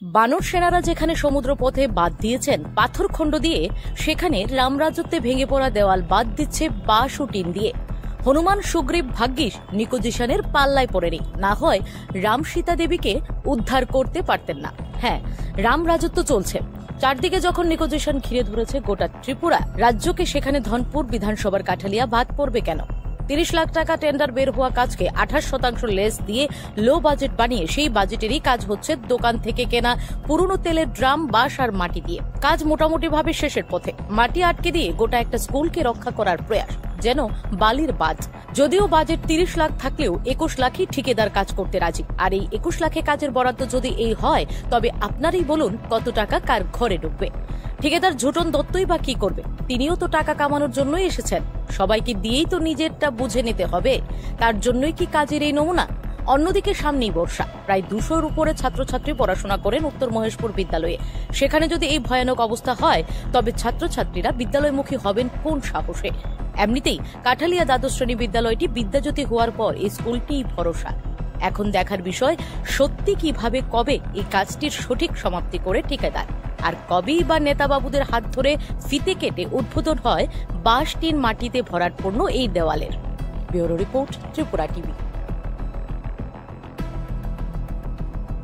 বানর সেনারা যেখানে সমুদ্রপথে বাঁধ দিয়েছেন পাথরখণ্ড দিয়ে, সেখানে রামরাজত্বে ভেঙে পড়া দেওয়াল বাঁধ দিচ্ছে বাঁশ ও টিন দিয়ে। হনুমান সুগ্রীব ভাগ্যিস নিকোজিশনের পাল্লায় পড়েনি, না হয় রাম সীতা দেবীকে উদ্ধার করতে পারতেন না। হ্যাঁ, রাম রাজত্ব চলছে চারদিকে। যখন নিকোজিশন ঘিরে ধরেছে গোটা ত্রিপুরা রাজ্যকে, সেখানে ধনপুর বিধানসভার কাঠালিয়া বাদ পড়বে কেন? 30 লাখ টাকা টেন্ডার বের হওয়া কাজকে 28% লেস দিয়ে লো বাজেট বানিয়ে সেই বাজেটেরই কাজ হচ্ছে দোকান থেকে কেনা পুরনো তেলের ড্রাম, বাঁশ আর মাটি দিয়ে। কাজ মোটামুটি ভাবে শেষের পথে। মাটি আটকে দিয়ে গোটা একটা স্কুলকে রক্ষা করার প্রয়াস, যেন বালির বাঁধ। যদিও বাজেট 30 লাখ থাকলেও 21 লাখই ঠিকাদার কাজ করতে রাজি। আর এই 21 লাখে কাজের বরাদ্দ যদি এই হয়, তবে আপনারই বলুন কত টাকা কার ঘরে ঢুকবে। ঠিকাদার ঝুটন দত্তই বা কি করবে? তিনিও তো টাকা কামানোর জন্যই এসেছেন। সবাইকে দিয়েই তো নিজেরটা বুঝে নিতে হবে। তার জন্যই কি কাজের এই নমুনা? অন্যদিকে সামনেই বর্ষা। প্রায় 200-র উপরে ছাত্রছাত্রী পড়াশোনা করেন উত্তর মহেশপুর বিদ্যালয়ে। সেখানে যদি এই ভয়ানক অবস্থা হয়, তবে ছাত্রছাত্রীরা বিদ্যালয়মুখী হবেন কোন সাহসে? এমনিতেই কাঠালিয়া দ্বাদশ শ্রেণী বিদ্যালয়টি বিদ্যাজ্যোতি হওয়ার পর এই স্কুলটিই ভরসা। এখন দেখার বিষয়, সত্যি কিভাবে কবে এই কাজটির সঠিক সমাপ্তি করে ঠিকাদার, আর কবেই বা নেতাবাবুদের হাত ধরে ফিতে কেটে উদ্বোধন হয় বাঁশ, টিন, মাটিতে ভরাট পূর্ণ এই দেওয়ালের। Bureau report, Tripura TV.